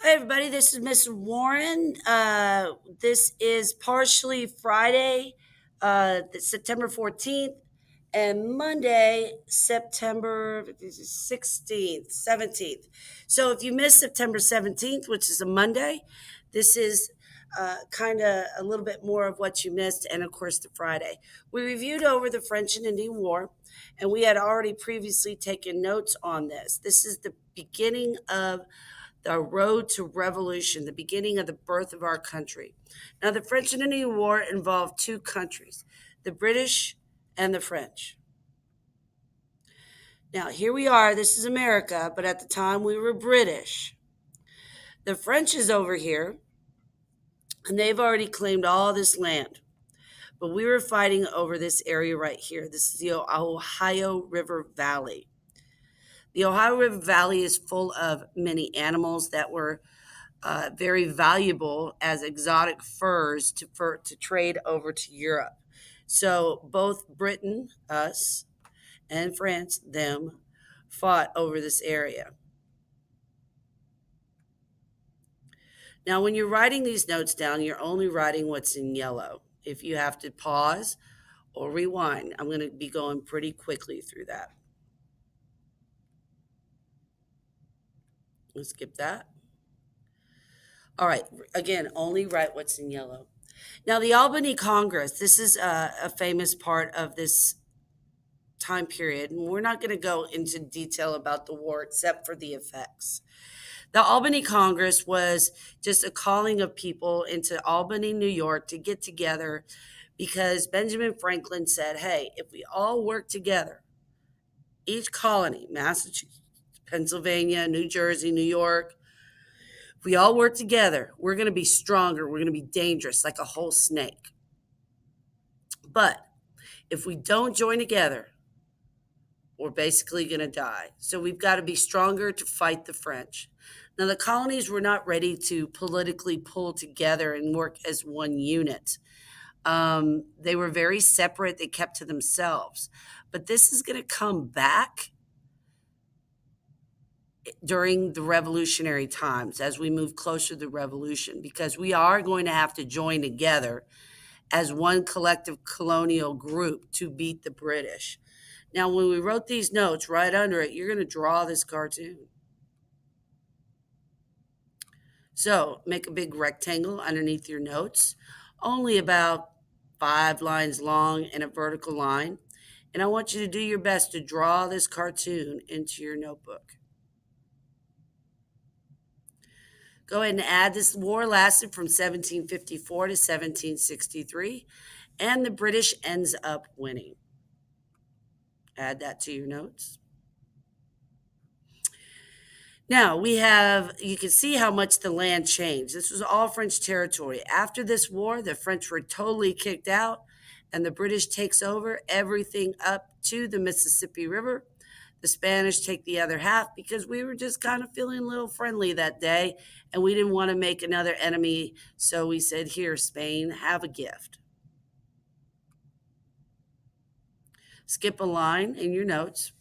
Hi, everybody. This is Miss Warren. This is partially Friday, September 14th, and Monday, September 16th, 17th. So if you missed September 17th, which is a Monday, this is kind of a little bit more of what you missed, and of course, the Friday. We reviewed over the French and Indian War, and we had already previously taken notes on this. This is the beginning of the road to revolution, the beginning of the birth of our country. Now, the French and Indian War involved two countries, the British and the French. Now, here we are, this is America, but at the time we were British. The French is over here, and they've already claimed all this land. But we were fighting over this area right here. This is the Ohio River Valley. The Ohio River Valley is full of many animals that were very valuable as exotic furs to trade over to Europe. So both Britain, us, and France, them, fought over this area. Now, when you're writing these notes down, you're only writing what's in yellow. If you have to pause or rewind, I'm going to be going pretty quickly through that. Let's skip that. All right, again, only write what's in yellow. Now, the Albany Congress, this is a famous part of this time period, and we're not going to go into detail about the war except for the effects. The Albany Congress was just a calling of people into Albany, New York to get together because Benjamin Franklin said, hey, if we all work together, each colony, Massachusetts, Pennsylvania, New Jersey, New York, if we all work together, we're going to be stronger. We're going to be dangerous like a whole snake. But if we don't join together, we're basically going to die. So we've got to be stronger to fight the French. Now, the colonies were not ready to politically pull together and work as one unit. They were very separate, they kept to themselves. But this is going to come back during the revolutionary times as we move closer to the revolution, because we are going to have to join together as one collective colonial group to beat the British. Now, when we wrote these notes, right under it, you're going to draw this cartoon. So make a big rectangle underneath your notes, only about 5 lines long and a vertical line. And I want you to do your best to draw this cartoon into your notebook. Go ahead and add this war lasted from 1754 to 1763, and the British ends up winning. Add that to your notes. Now you can see how much the land changed. This was all French territory. After this war, the French were totally kicked out, and the British takes over everything up to the Mississippi River. The Spanish take the other half because we were just kind of feeling a little friendly that day, and we didn't want to make another enemy. So we said, here, Spain, have a gift. Skip a line in your notes.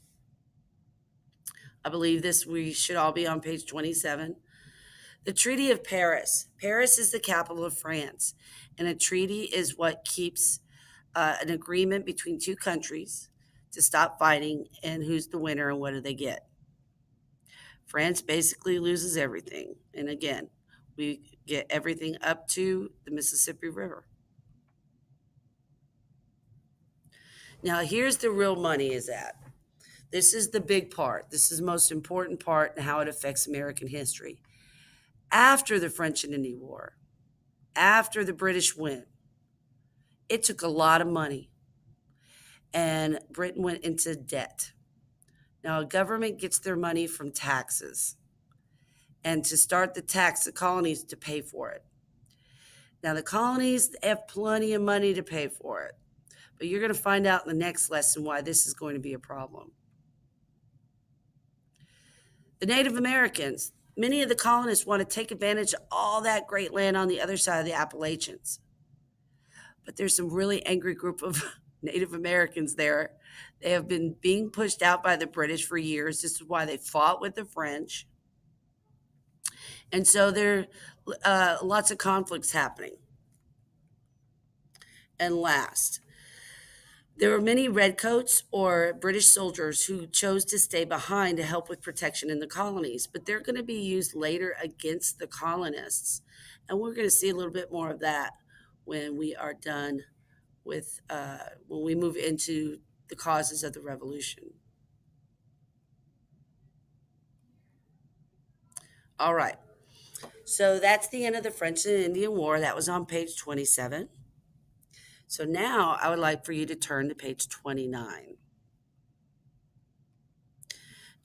I believe we should all be on page 27. The Treaty of Paris. Paris is the capital of France, and a treaty is what keeps an agreement between two countries to stop fighting and who's the winner and what do they get. France basically loses everything. And again, we get everything up to the Mississippi River. Now, here's the real money is at. This is the big part. This is the most important part and how it affects American history. After the French and Indian War, after the British win, it took a lot of money, and Britain went into debt. Now, a government gets their money from taxes, and to start the tax, the colonies to pay for it. Now, the colonies have plenty of money to pay for it, but you're going to find out in the next lesson why this is going to be a problem. The Native Americans, many of the colonists want to take advantage of all that great land on the other side of the Appalachians. But there's some really angry group of Native Americans there. They have been being pushed out by the British for years. This is why they fought with the French. And so there lots of conflicts happening. And last, there were many redcoats or British soldiers who chose to stay behind to help with protection in the colonies, but they're going to be used later against the colonists. And we're going to see a little bit more of that when we are done with, when we move into the causes of the revolution. All right. So that's the end of the French and Indian War. That was on page 27. So now I would like for you to turn to page 29.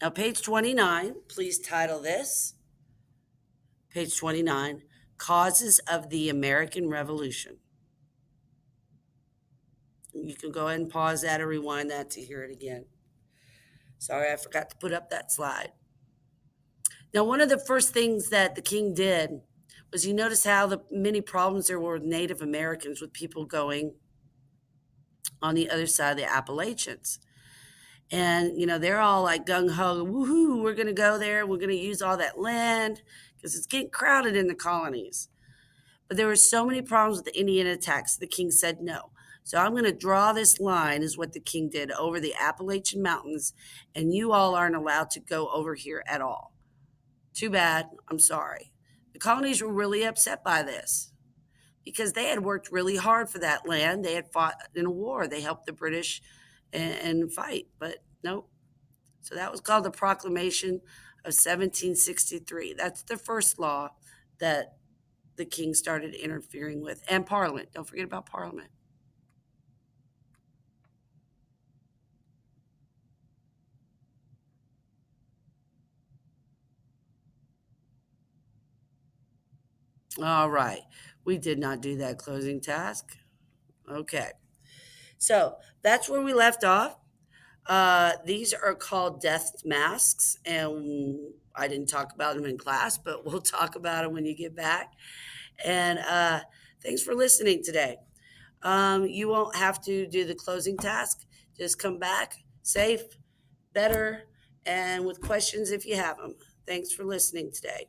Now, page 29, please title this, page 29, Causes of the American Revolution. You can go ahead and pause that or rewind that to hear it again. Sorry, I forgot to put up that slide. Now, one of the first things that the king did was you notice how the many problems there were with Native Americans, with people going on the other side of the Appalachians. And, they're all like gung ho, woohoo, we're going to go there. We're going to use all that land because it's getting crowded in the colonies. But there were so many problems with the Indian attacks. The king said no. So I'm going to draw this line, is what the king did, over the Appalachian Mountains, and you all aren't allowed to go over here at all. Too bad. I'm sorry. The colonies were really upset by this because they had worked really hard for that land. They had fought in a war. They helped the British and fight, but nope. So that was called the Proclamation of 1763. That's the first law that the king started interfering with, and Parliament. Don't forget about Parliament. All right. We did not do that closing task. Okay. So that's where we left off. These are called death masks, and I didn't talk about them in class, but we'll talk about them when you get back. And thanks for listening today. You won't have to do the closing task. Just come back safe, better, and with questions if you have them. Thanks for listening today.